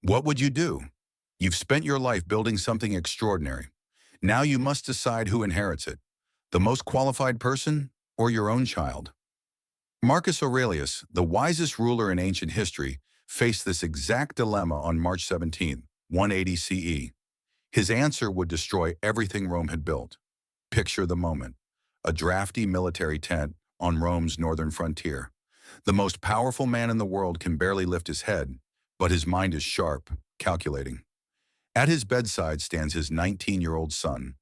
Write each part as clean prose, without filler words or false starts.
What would you do? You've spent your life building something extraordinary. Now you must decide who inherits it, the most qualified person or your own child. Marcus Aurelius, the wisest ruler in ancient history, faced this exact dilemma on March 17, 180 CE. His answer would destroy everything Rome had built. Picture the moment. A drafty military tent on Rome's northern frontier. The most powerful man in the world can barely lift his head, but his mind is sharp, calculating. At his bedside stands his 19-year-old son,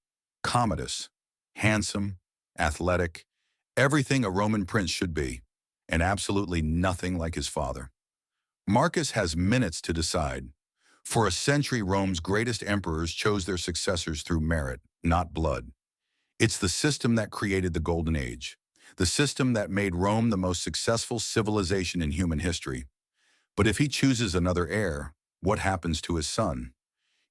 Commodus, handsome, athletic, everything a Roman prince should be, and absolutely nothing like his father. Marcus has minutes to decide. For a century, Rome's greatest emperors chose their successors through merit, not blood. It's the system that created the Golden Age, the system that made Rome the most successful civilization in human history. But if he chooses another heir, what happens to his son?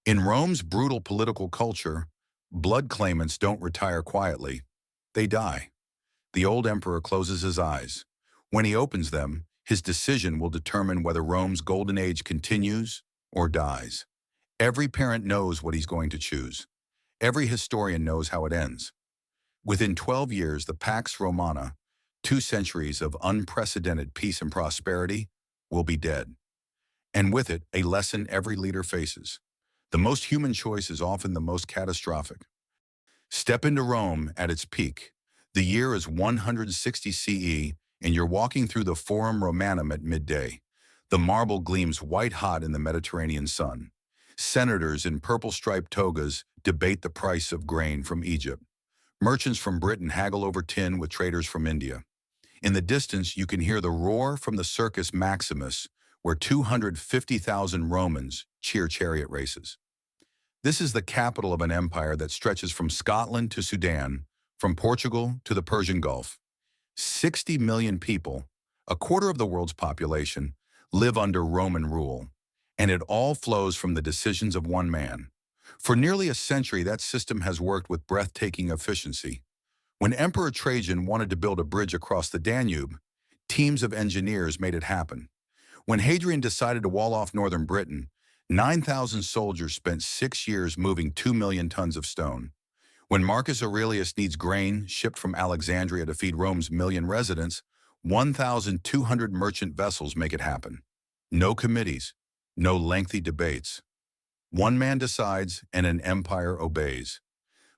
In Rome's brutal political culture, blood claimants don't retire quietly. They die. The old emperor closes his eyes. When he opens them, his decision will determine whether Rome's golden age continues or dies. Every parent knows what he's going to choose. Every historian knows how it ends. Within 12 years, the Pax Romana, 2 centuries of unprecedented peace and prosperity, will be dead. And with it, a lesson every leader faces. The most human choice is often the most catastrophic. Step into Rome at its peak. The year is 160 CE, and you're walking through the Forum Romanum at midday. The marble gleams white-hot in the Mediterranean sun. Senators in purple-striped togas debate the price of grain from Egypt. Merchants from Britain haggle over tin with traders from India. In the distance, you can hear the roar from the Circus Maximus, where 250,000 Romans cheer chariot races. This is the capital of an empire that stretches from Scotland to Sudan, from Portugal to the Persian Gulf. 60 million people, a quarter of the world's population, live under Roman rule, and it all flows from the decisions of one man. For nearly a century, that system has worked with breathtaking efficiency. When Emperor Trajan wanted to build a bridge across the Danube, teams of engineers made it happen. When Hadrian decided to wall off northern Britain, 9,000 soldiers spent 6 years moving 2 million tons of stone. When Marcus Aurelius needs grain shipped from Alexandria to feed Rome's million residents, 1,200 merchant vessels make it happen. No committees, no lengthy debates. One man decides and an empire obeys.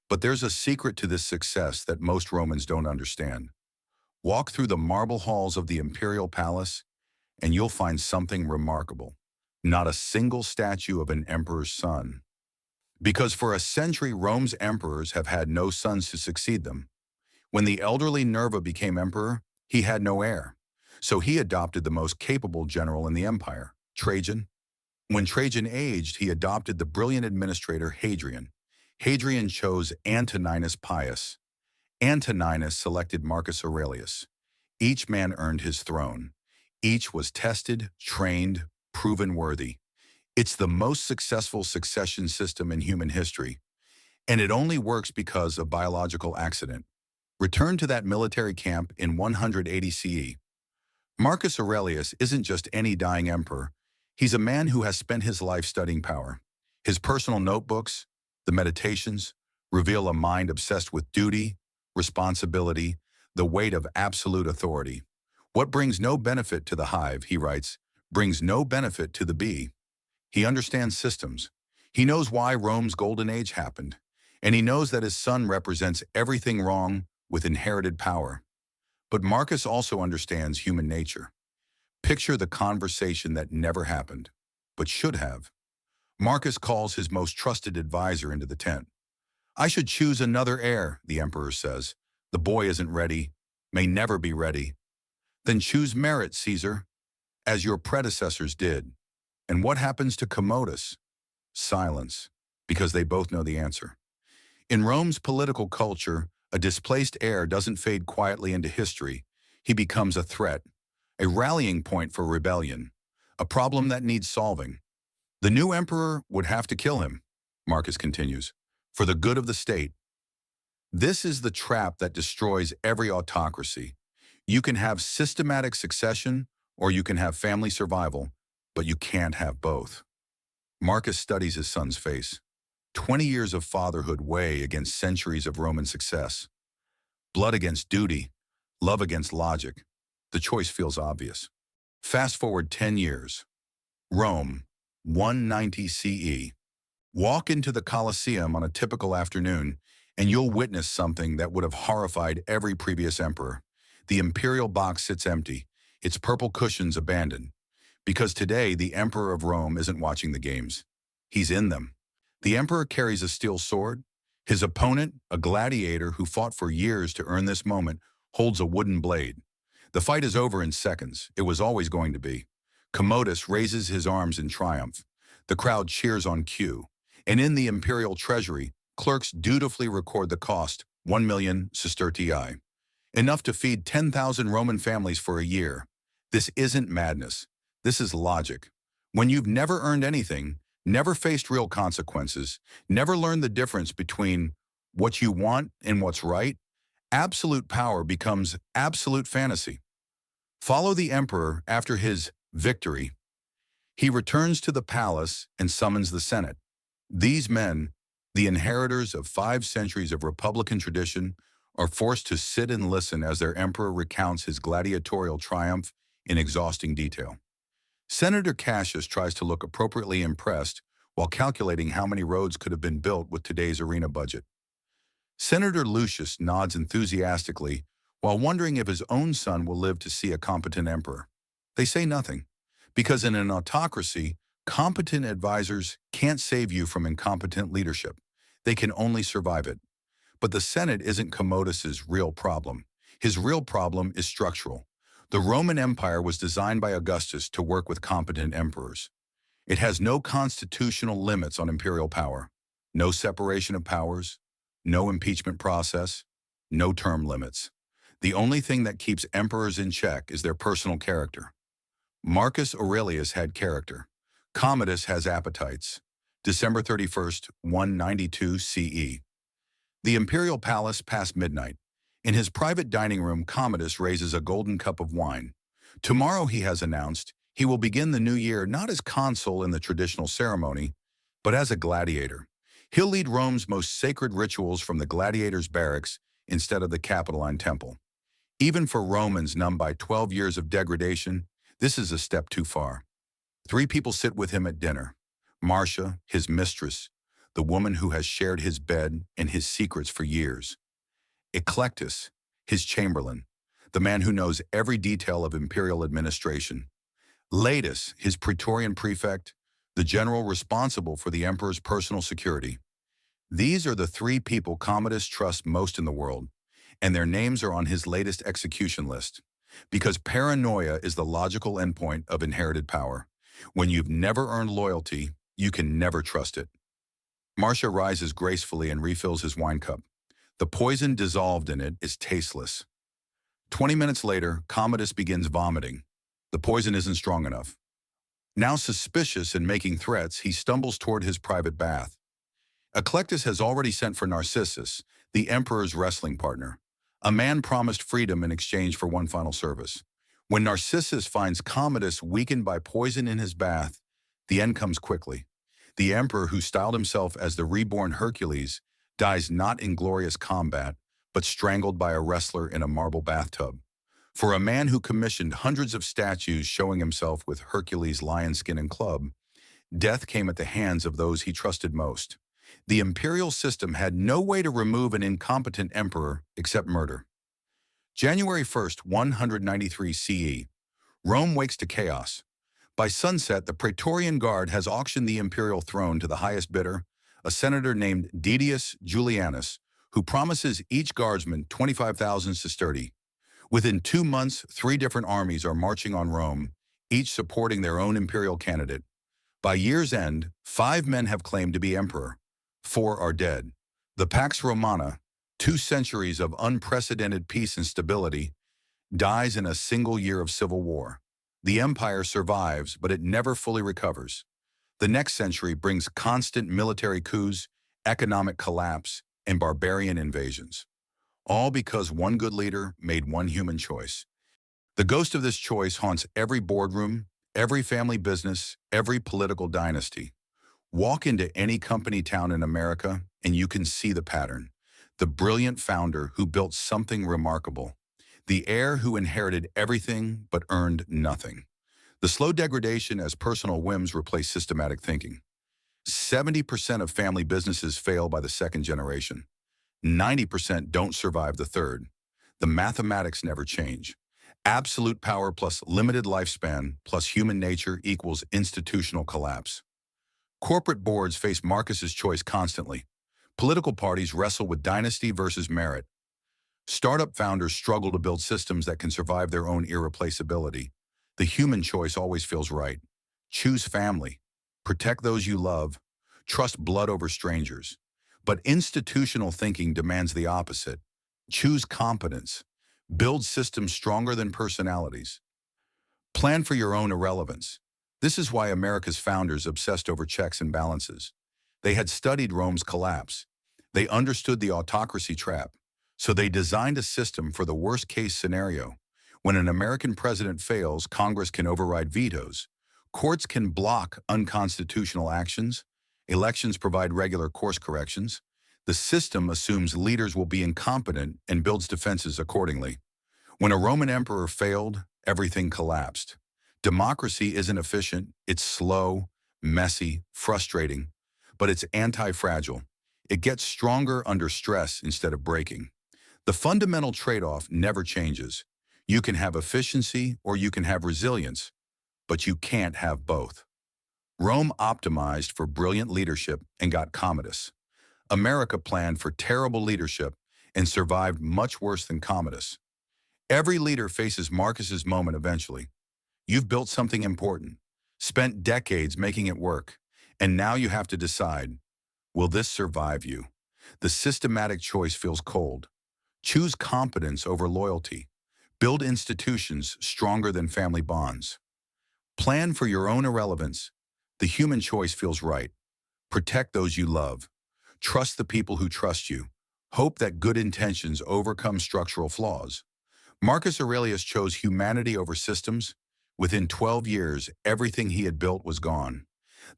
But there's a secret to this success that most Romans don't understand. Walk through the marble halls of the imperial palace, and you'll find something remarkable. Not a single statue of an emperor's son. Because for a century, Rome's emperors have had no sons to succeed them. When the elderly Nerva became emperor, he had no heir. So he adopted the most capable general in the empire, Trajan. When Trajan aged, he adopted the brilliant administrator Hadrian. Hadrian chose Antoninus Pius. Antoninus selected Marcus Aurelius. Each man earned his throne. Each was tested, trained, proven worthy. It's the most successful succession system in human history, and it only works because of biological accident. Return to that military camp in 180 CE. Marcus Aurelius isn't just any dying emperor. He's a man who has spent his life studying power. His personal notebooks, the meditations, reveal a mind obsessed with duty, responsibility, the weight of absolute authority. What brings no benefit to the hive, he writes, brings no benefit to the bee. He understands systems. He knows why Rome's golden age happened, and he knows that his son represents everything wrong with inherited power. But Marcus also understands human nature. Picture the conversation that never happened, but should have. Marcus calls his most trusted advisor into the tent. I should choose another heir, the emperor says. The boy isn't ready, may never be ready. Then choose merit, Caesar, as your predecessors did. And what happens to Commodus? Silence, because they both know the answer. In Rome's political culture, a displaced heir doesn't fade quietly into history. He becomes a threat, a rallying point for rebellion, a problem that needs solving. The new emperor would have to kill him, Marcus continues, for the good of the state. This is the trap that destroys every autocracy. You can have systematic succession, or you can have family survival, but you can't have both. Marcus studies his son's face. 20 years of fatherhood weigh against centuries of Roman success. Blood against duty, love against logic. The choice feels obvious. Fast forward 10 years. Rome, 190 CE. Walk into the Colosseum on a typical afternoon, and you'll witness something that would have horrified every previous emperor. The imperial box sits empty, its purple cushions abandoned. Because today, the emperor of Rome isn't watching the games. He's in them. The emperor carries a steel sword. His opponent, a gladiator who fought for years to earn this moment, holds a wooden blade. The fight is over in seconds. It was always going to be. Commodus raises his arms in triumph. The crowd cheers on cue. And in the imperial treasury, clerks dutifully record the cost, 1 million sestertii, enough to feed 10,000 Roman families for a year. This isn't madness. This is logic. When you've never earned anything, never faced real consequences, never learned the difference between what you want and what's right, absolute power becomes absolute fantasy. Follow the emperor after his victory. He returns to the palace and summons the Senate. These men, the inheritors of 5 centuries of republican tradition, are forced to sit and listen as their emperor recounts his gladiatorial triumph in exhausting detail. Senator Cassius tries to look appropriately impressed while calculating how many roads could have been built with today's arena budget. Senator Lucius nods enthusiastically while wondering if his own son will live to see a competent emperor. They say nothing, because in an autocracy, competent advisors can't save you from incompetent leadership. They can only survive it. But the Senate isn't Commodus's real problem. His real problem is structural. The Roman Empire was designed by Augustus to work with competent emperors. It has no constitutional limits on imperial power, no separation of powers, no impeachment process, no term limits. The only thing that keeps emperors in check is their personal character. Marcus Aurelius had character. Commodus has appetites. December 31st, 192 CE. The imperial palace past midnight. In his private dining room, Commodus raises a golden cup of wine. Tomorrow, he has announced, he will begin the new year not as consul in the traditional ceremony, but as a gladiator. He'll lead Rome's most sacred rituals from the gladiator's barracks instead of the Capitoline temple. Even for Romans numbed by 12 years of degradation, this is a step too far. 3 people sit with him at dinner. Marcia, his mistress, the woman who has shared his bed and his secrets for years. Eclectus, his chamberlain, the man who knows every detail of imperial administration. Latus, his praetorian prefect, the general responsible for the emperor's personal security. These are the 3 people Commodus trusts most in the world, and their names are on his latest execution list. Because paranoia is the logical endpoint of inherited power. When you've never earned loyalty, you can never trust it. Marcia rises gracefully and refills his wine cup. The poison dissolved in it is tasteless. 20 minutes later, Commodus begins vomiting. The poison isn't strong enough. Now suspicious and making threats, he stumbles toward his private bath. Eclectus has already sent for Narcissus, the emperor's wrestling partner. A man promised freedom in exchange for one final service. When Narcissus finds Commodus weakened by poison in his bath, the end comes quickly. The emperor, who styled himself as the reborn Hercules, dies not in glorious combat, but strangled by a wrestler in a marble bathtub. For a man who commissioned hundreds of statues showing himself with Hercules' lion skin and club, death came at the hands of those he trusted most. The imperial system had no way to remove an incompetent emperor except murder. January 1st, 193 CE. Rome wakes to chaos. By sunset, the Praetorian Guard has auctioned the imperial throne to the highest bidder, a senator named Didius Julianus, who promises each guardsman 25,000 sestertii. Within 2 months, 3 different armies are marching on Rome, each supporting their own imperial candidate. By year's end, 5 men have claimed to be emperor. 4 are dead. The Pax Romana, 2 centuries of unprecedented peace and stability, dies in a single year of civil war. The empire survives, but it never fully recovers. The next century brings constant military coups, economic collapse, and barbarian invasions. All because one good leader made one human choice. The ghost of this choice haunts every boardroom, every family business, every political dynasty. Walk into any company town in America and you can see the pattern. The brilliant founder who built something remarkable. The heir who inherited everything but earned nothing. The slow degradation as personal whims replace systematic thinking. 70% of family businesses fail by the second generation. 90% don't survive the third. The mathematics never change. Absolute power plus limited lifespan plus human nature equals institutional collapse. Corporate boards face Marcus's choice constantly. Political parties wrestle with dynasty versus merit. Startup founders struggle to build systems that can survive their own irreplaceability. The human choice always feels right. Choose family. Protect those you love. Trust blood over strangers. But institutional thinking demands the opposite. Choose competence. Build systems stronger than personalities. Plan for your own irrelevance. This is why America's founders obsessed over checks and balances. They had studied Rome's collapse. They understood the autocracy trap. So they designed a system for the worst-case scenario. When an American president fails, Congress can override vetoes. Courts can block unconstitutional actions. Elections provide regular course corrections. The system assumes leaders will be incompetent and builds defenses accordingly. When a Roman emperor failed, everything collapsed. Democracy isn't efficient, it's slow, messy, frustrating, but it's anti-fragile. It gets stronger under stress instead of breaking. The fundamental trade-off never changes. You can have efficiency or you can have resilience, but you can't have both. Rome optimized for brilliant leadership and got Commodus. America planned for terrible leadership and survived much worse than Commodus. Every leader faces Marcus's moment eventually. You've built something important, spent decades making it work, and now you have to decide, will this survive you? The systematic choice feels cold. Choose competence over loyalty. Build institutions stronger than family bonds. Plan for your own irrelevance. The human choice feels right. Protect those you love. Trust the people who trust you. Hope that good intentions overcome structural flaws. Marcus Aurelius chose humanity over systems. Within 12 years, everything he had built was gone.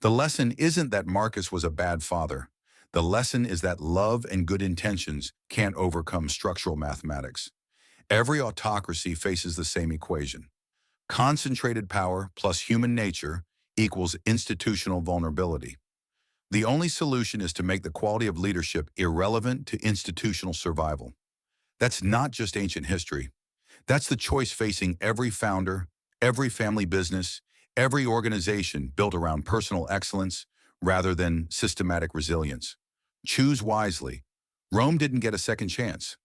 The lesson isn't that Marcus was a bad father. The lesson is that love and good intentions can't overcome structural mathematics. Every autocracy faces the same equation. Concentrated power plus human nature equals institutional vulnerability. The only solution is to make the quality of leadership irrelevant to institutional survival. That's not just ancient history. That's the choice facing every founder, every family business, every organization built around personal excellence rather than systematic resilience. Choose wisely. Rome didn't get a second chance.